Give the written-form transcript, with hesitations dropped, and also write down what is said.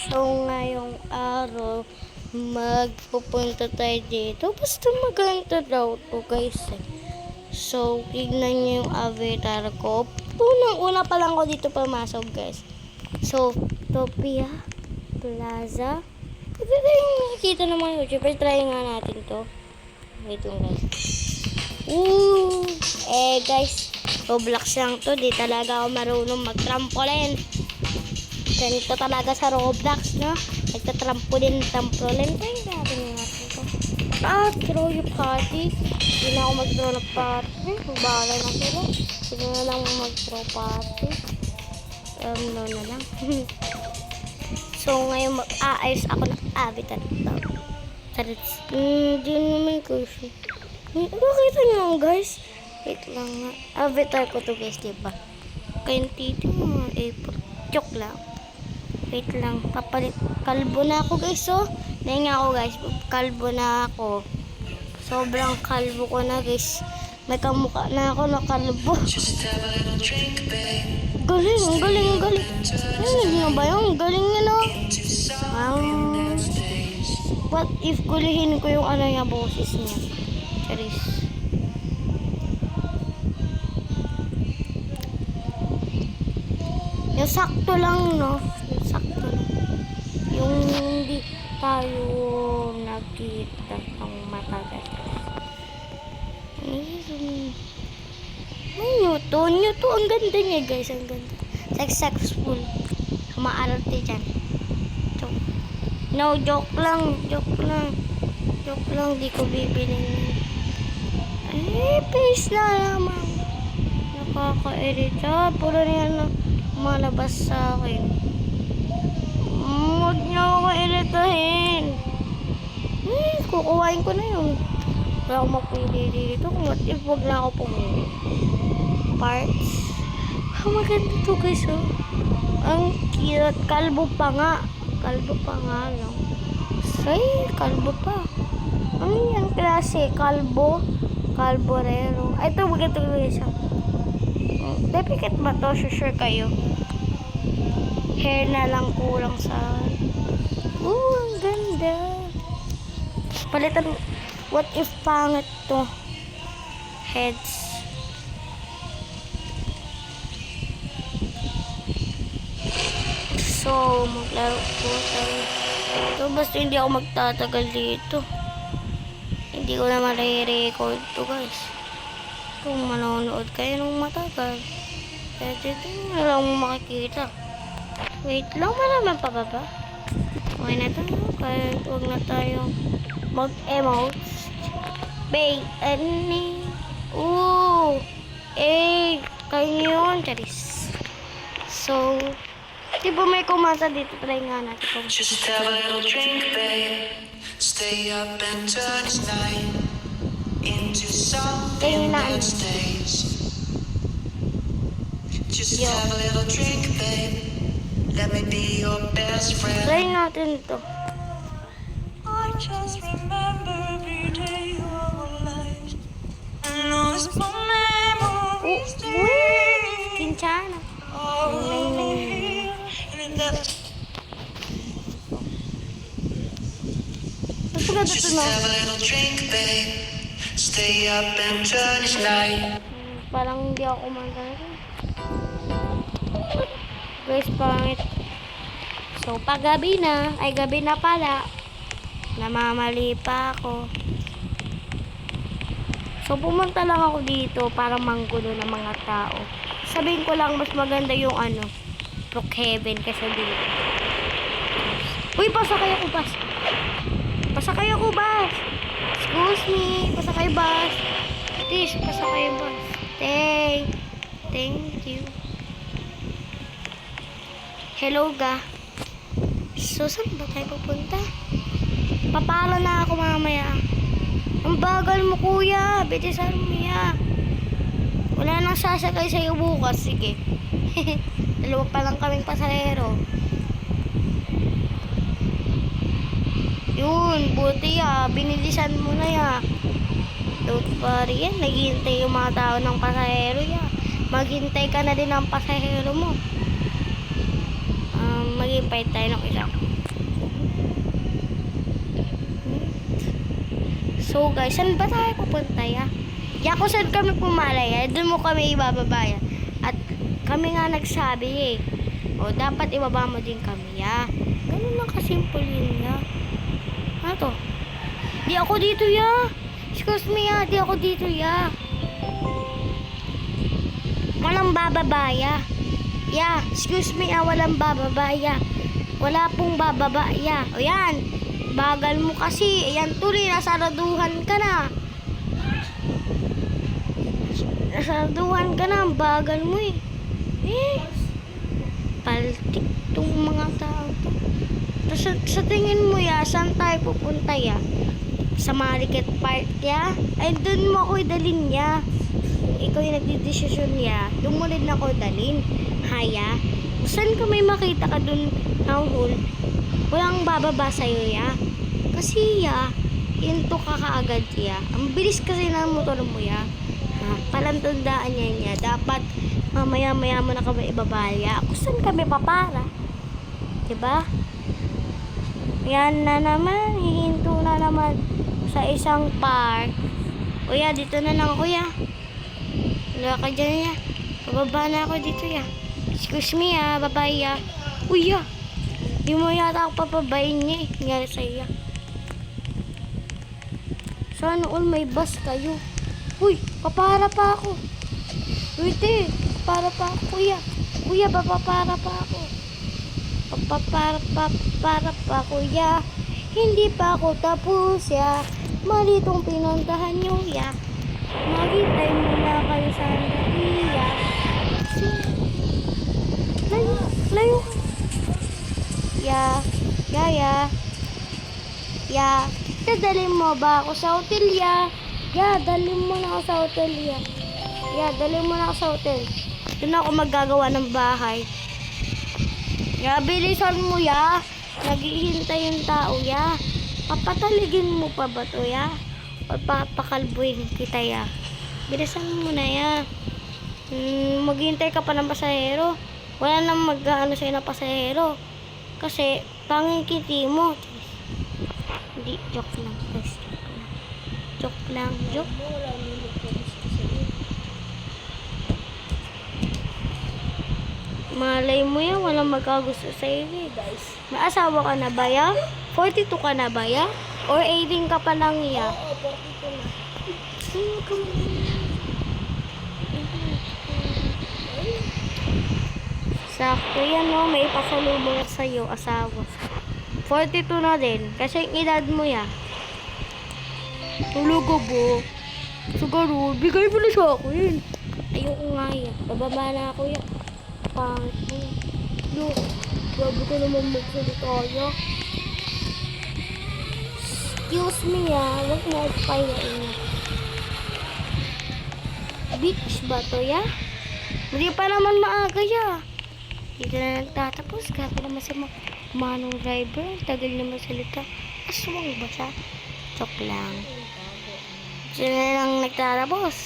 So, ngayong araw, magpupunta tayo dito. Basta maganda daw to guys. So, tignan nyo yung avatar ko. Unang-una pa lang ako dito pumasok guys. So, Topia Plaza. Pwede tayong nakikita ng mga YouTuber. Try nga natin to. Wait lang guys. Guys, Roblox lang to. Di talaga ako marunong mag-trampoline. Ganito talaga sa Roblox, no? Nagtatrampoline. Try natin to. Throw yung party. Hindi na ako mag-throw ng party. Bahala na sila. Sige na lang mag-throw party. No na lang. So, ngayon mag-aayos ako ng avatar ito. Hindi naman kasi. Nakita nyo guys? Wait lang nga. Avatar ko to guys, diba? Kayong titi mo, joke lang. Wait lang, papalit. Kalbo na ako guys, oh. Nahinga ako guys, kalbo na ako. Sobrang kalbo ko na guys. May kamukha na ako na kalbo. Galing, ang galing, ang galing. Hindi nga ba yung galing yun, oh? What if gulihin ko yung ano niya, boses niya? Charis. Yung sakto lang, no? Yung sakto lang. Yung hindi tayo nakita ng matagal. May Newton. Ang ganda niya, guys. Ang ganda. Successful. Maarte dyan. No, joke lang. Joke lang. Di ko bibilin. Peace na naman. Nakaka-irita. Puro na yan na malabas sa akin. Huwag niyo ako iritahin. Kukuhain ko na yun. Wala akong mapili dito. What if wag na ako pumili? Parts. Maganda to guys, oh. Ang cute. Kalbo pa nga lang. Say, kalbo pa. Ano yan klase? Kalborero. Ay, ito maganda guys, oh. Depikit ba to? Sure kayo. Hair na lang kulang sa... ang ganda. Palitan. What if pangit to? Heads. So, maglaro po tayo. So, basta hindi ako magtatagal dito. Hindi ko na ma-record to guys. Kung manonood kayo nung matagal, pwede din na lang makikita. Wait lang, malaman pa ba? Okay na ito. Kaya huwag na tayo mag-emotes. Kayo yun, Charis. So, di ba may kumasa dito? Try nga natin. Just have a little drink, babe. Stay up and turn this night into something that stays. Just have a little drink, babe. Let me be your best friend. Try natin ito. I just remember every day of our lives. And those memories Kinchana. Just have a little drink, babe. Stay up and turn this night. Parang hindi ako kumanta. Guys, pangit. So, gabi na pala. Namamali pa ako. So, pumunta lang ako dito para manggulo ng mga tao. Sabihin ko lang, mas maganda yung Brookhaven kaysa dito. Uy, pasakay ako, bus. Excuse me, pasakay bus. Please, pasakay bus. Thank you. Hello ga. So, saan ba tayo pupunta? Papalo na ako mamaya. Ang bagal mo kuya. Bitisan mo ya. Wala nang sasakay sa'yo bukas. Sige. Dalawa pa lang kaming pasahero. Yun. Buti ya. Binilisan mo na ya. Don't worry yan. Naghihintay yung mga tao ng pasahero ya. Maghintay ka na din ng pasahero mo. mag-invite tayo ng isang. So guys, saan ba tayo pupunta ya? Ya kung saan kami pumalaya, doon mo kami ibababaya. At kami nga nagsabi o dapat ibaba mo din kami ya. Ganun lang kasimple yun ya. Ano to? Di ako dito ya. Excuse me ya, di ako dito ya. Walang bababaya. Ya, excuse me ya, walang bababaya. Wala pong bababaya. O yan. Bagal mo kasi. Ayan tuloy, nasaraduhan ka na. Nasaraduhan ka na. Bagal mo eh. Paltik tong mga tao to. Sa tingin mo ya, saan tayo pupunta ya? Sa Market Park ya? Ay, dun mo ako idalin ya. Ikaw yung nagdidesisyon ya. Doon mo rin ako dalin. Haya. Saan ka may makita ka dun na hole? Walang bababa sa'yo ya. Kasi ya, yun to ka kaagad ya. Ang bilis kasi ng motor mo ya. Palantandaan niya. Dapat mamaya-maya mo na kami ibabaya. Kung saan kami papara? Diba? Yan na naman. Hihinto na naman sa isang park. Kuya, dito na lang kuya. Wala ka dyan ya. Bababa na ako dito ya. Excuse me ya, babay ya. Uy ya. Di mo yata ako papabayin niya eh. Nangyari sa'yo ya. Sana all may bus kayo. Uy, papara pa ako. Wait eh. Para pa ako kuya. Kuya, papapara pa ako. Papapara pa kuya. Hindi pa ako tapos ya. Mali tong pinuntahan nyo ya. Maghintay muna kayo sa sandali ya. Layo. Ya. Dadalhin mo ba ako sa hotel ya? Ya, dalhin mo na ako sa hotel ya. Ya, dalhin mo na ako sa hotel. Doon ako maggagawa ng bahay. Ya, bilisan mo ya. Naghihintay yung tao ya. Papataligin mo pa ba to ya? O papakalbuhin kita ya? Bilisan mo na ya. Maghihintay ka pa ng pasahero. Wala nang mag-ano sa'yo na pasahero. Kasi, pangingkiti mo. Hindi, joke lang. Joke lang. Malay mo yan, walang magkagusto sa'yo eh. May asawa ka na ba ya? 42 ka na ba ya? Or 18 ka pa lang ya? Oo, 42 na. Sakto yan no, may pasalubong sa'yo, asawa. 42 na din, kasi yung edad mo ya. Talaga ba? Siguro, bigay mo na sa akin. Ayoko nga yan, bababa na ako yan. Pangit mo. Look, grabe ka naman magsalita ya. Excuse me ya, huwag mo ako payain. Beach ba to ya? Hindi pa naman maaga ya. Dito na nagtatapos. Grabe naman si manong driver. Tagal naman salita. Aswang ba siya? Joke lang. Dito na lang nagtatapos.